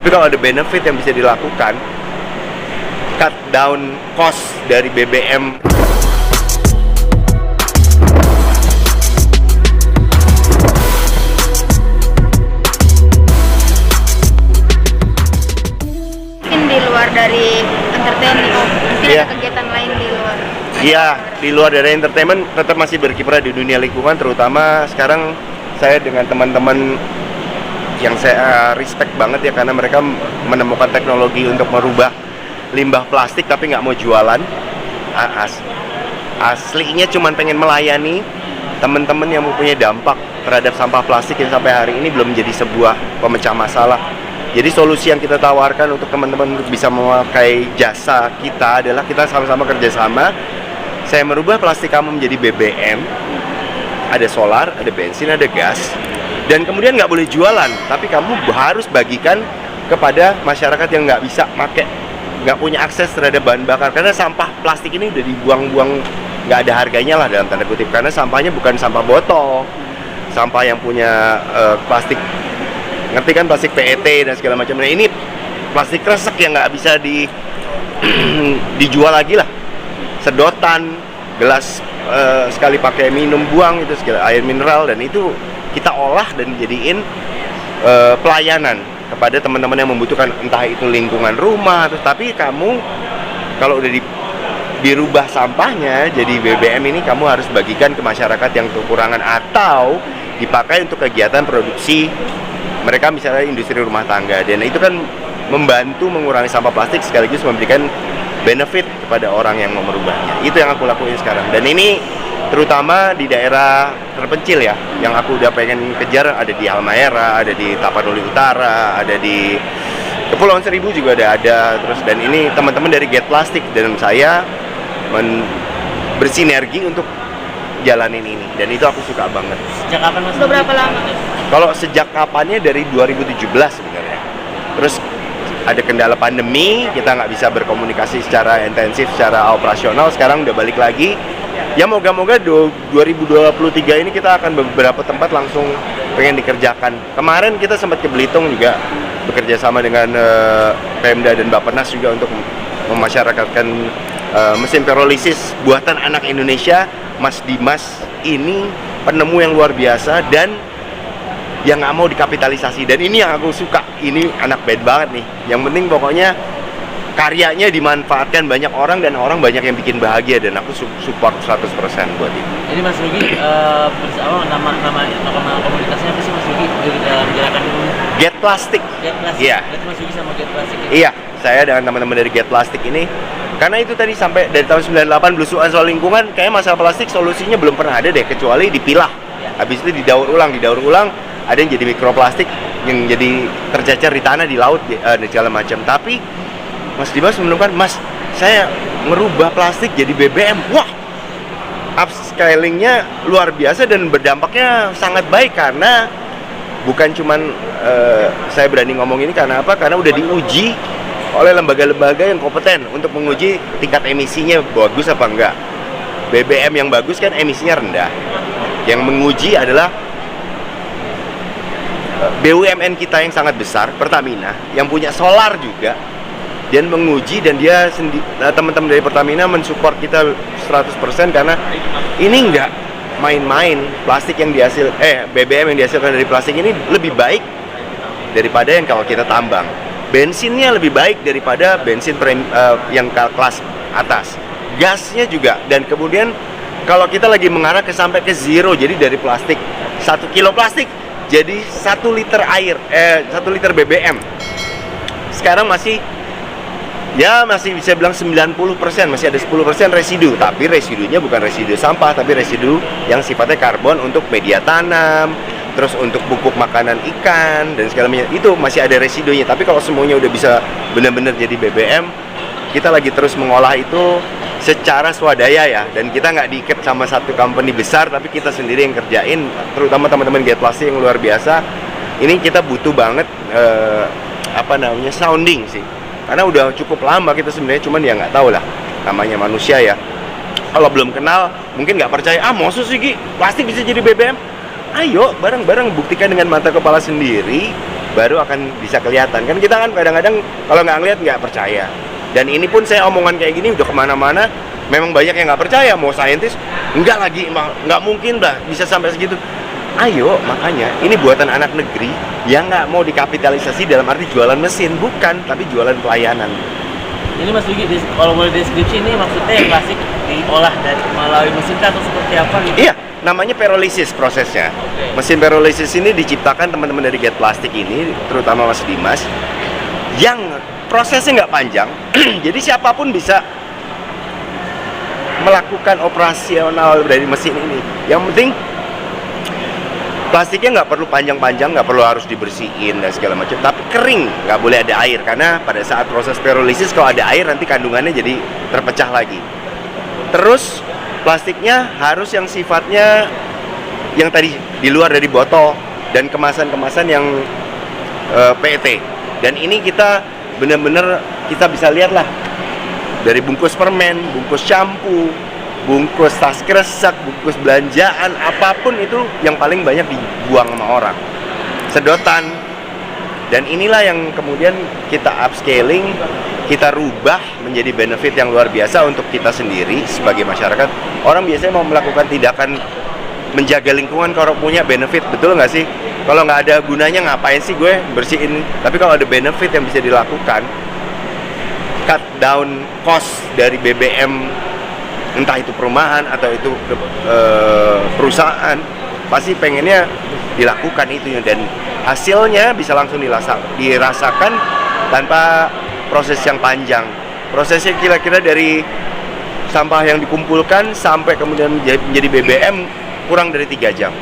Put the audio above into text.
Tapi kalau ada benefit yang bisa dilakukan, cut down cost dari BBM. Mungkin di luar dari entertainment, mungkin Iya. ada kegiatan lain di luar. Iya, di luar dari entertainment tetap masih berkiprah di dunia lingkungan, terutama sekarang saya dengan teman-teman yang saya respect banget ya, karena mereka menemukan teknologi untuk merubah limbah plastik tapi nggak mau jualan. Aslinya cuman pengen melayani teman-teman yang mempunyai dampak terhadap sampah plastik yang sampai hari ini belum menjadi sebuah pemecah masalah. Jadi solusi yang kita tawarkan untuk teman-teman untuk bisa memakai jasa kita adalah kita sama-sama kerjasama. Saya merubah plastik kamu menjadi BBM, ada solar, ada bensin, ada gas, dan kemudian nggak boleh jualan, tapi kamu harus bagikan kepada masyarakat yang nggak bisa pakai, nggak punya akses terhadap bahan bakar, karena sampah plastik ini udah dibuang-buang, nggak ada harganya lah dalam tanda kutip, karena sampahnya bukan sampah botol, sampah yang punya plastik, ngerti kan, plastik PET dan segala macam. Nah ini plastik kresek yang nggak bisa dijual lagi lah, sedotan, gelas sekali pakai minum buang itu segala air mineral, dan itu kita olah dan jadiin pelayanan kepada teman-teman yang membutuhkan, entah itu lingkungan rumah, tapi kamu kalau udah dirubah sampahnya jadi BBM ini, kamu harus bagikan ke masyarakat yang kekurangan atau dipakai untuk kegiatan produksi mereka, misalnya industri rumah tangga, dan itu kan membantu mengurangi sampah plastik sekaligus memberikan benefit kepada orang yang mau merubahnya. Itu yang aku lakuin sekarang, dan ini terutama di daerah terpencil ya, yang aku udah pengen kejar. Ada di Halmahera, ada di Tapanuli Utara, ada di Kepulauan Seribu juga ada terus. Dan ini teman-teman dari Get Plastic dan saya bersinergi untuk jalanin ini, dan itu aku suka banget. Sejak kapan Mas? Udah berapa lama? Kalau sejak kapannya dari 2017 sebenarnya. Terus ada kendala pandemi, kita nggak bisa berkomunikasi secara intensif, secara operasional. Sekarang udah balik lagi. Ya moga-moga 2023 ini kita akan beberapa tempat langsung pengen dikerjakan. Kemarin kita sempat ke Belitung juga, bekerja sama dengan Pemda dan Bappenas juga untuk memasyarakatkan mesin pirolisis buatan anak Indonesia. Mas Dimas ini penemu yang luar biasa dan yang nggak mau dikapitalisasi, dan ini yang aku suka. Ini anak band banget nih. Yang penting pokoknya karyanya dimanfaatkan banyak orang dan orang banyak yang bikin bahagia, dan aku support 100% buat itu. Jadi Mas Rugi bersama nama komunitasnya apa sih Mas Rugi dari dalam gerakan ini? Get Plastic. Get Plastic. Iya. Berarti Mas Rugi sama Get Plastic. Iya, saya dengan teman-teman dari Get Plastic ini, karena itu tadi sampai dari tahun 98 belusuan soal lingkungan, kayak masalah plastik solusinya belum pernah ada deh, kecuali dipilah. Habis itu didaur ulang, ada yang jadi mikroplastik yang jadi tercecer di tanah, di laut, dan segala macam. Tapi Mas Dimas menemukan, Mas, saya merubah plastik jadi BBM. Wah, upscalingnya luar biasa dan berdampaknya sangat baik, karena bukan cuman saya berani ngomong ini karena apa? Karena udah diuji oleh lembaga-lembaga yang kompeten untuk menguji tingkat emisinya bagus apa enggak. BBM yang bagus kan emisinya rendah. Yang menguji adalah BUMN kita yang sangat besar, Pertamina, yang punya solar juga, dan menguji, dan dia teman-teman dari Pertamina mensupport kita 100%, karena ini enggak main-main. Plastik yang BBM yang dihasilkan dari plastik ini lebih baik daripada yang kalau kita tambang. Bensinnya lebih baik daripada bensin yang kelas atas. Gasnya juga, dan kemudian kalau kita lagi mengarah sampai ke zero, jadi dari plastik 1 kilo plastik jadi 1 liter air, 1 liter BBM. Sekarang masih bisa bilang 90%, masih ada 10% residu, tapi residunya bukan residu sampah, tapi residu yang sifatnya karbon untuk media tanam, terus untuk pupuk makanan ikan dan segala macam. Itu masih ada residunya. Tapi kalau semuanya udah bisa benar-benar jadi BBM, kita lagi terus mengolah itu secara swadaya ya, dan kita nggak diikat sama satu company besar, tapi kita sendiri yang kerjain, terutama teman-teman Get Plastic yang luar biasa. Ini kita butuh banget sounding sih, karena udah cukup lama kita sebenarnya, cuman ya nggak tahu lah, namanya manusia ya. Kalau belum kenal mungkin nggak percaya, maksud sih plastik bisa jadi BBM? Ayo bareng-bareng buktikan dengan mata kepala sendiri, baru akan bisa kelihatan. Kan kita kan kadang-kadang kalau nggak ngeliat nggak percaya. Dan ini pun saya omongan kayak gini udah kemana-mana, memang banyak yang nggak percaya, mau saintis, nggak lagi, nggak mungkin lah bisa sampai segitu. Ayo, makanya ini buatan anak negeri yang nggak mau dikapitalisasi dalam arti jualan mesin, bukan, tapi jualan pelayanan. Ini Mas Dugi, kalau boleh deskripsi ini maksudnya yang plastik diolah dari melalui mesin atau seperti apa gitu? Iya, namanya pyrolysis prosesnya. Mesin pyrolysis ini diciptakan teman-teman dari Get Plastik ini, terutama Mas Dimas, yang prosesnya nggak panjang, jadi siapapun bisa melakukan operasional dari mesin ini. Yang penting plastiknya nggak perlu panjang-panjang, nggak perlu harus dibersihin dan segala macam, tapi kering, nggak boleh ada air, karena pada saat proses pyrolysis kalau ada air nanti kandungannya jadi terpecah lagi. Terus plastiknya harus yang sifatnya yang tadi di luar dari botol dan kemasan-kemasan yang PET. Dan ini kita benar-benar kita bisa lihat lah dari bungkus permen, bungkus shampoo, bungkus tas kresek, bungkus belanjaan, apapun itu yang paling banyak dibuang sama orang. Sedotan. Dan inilah yang kemudian kita upscaling, kita rubah menjadi benefit yang luar biasa untuk kita sendiri sebagai masyarakat. Orang biasanya mau melakukan tindakan menjaga lingkungan kalau punya benefit, betul nggak sih? Kalau nggak ada gunanya ngapain sih gue bersihin? Tapi kalau ada benefit yang bisa dilakukan, cut down cost dari BBM, entah itu perumahan atau itu perusahaan, pasti pengennya dilakukan itu, dan hasilnya bisa langsung dirasakan tanpa proses yang panjang. Prosesnya kira-kira dari sampah yang dikumpulkan sampai kemudian menjadi BBM kurang dari 3 jam.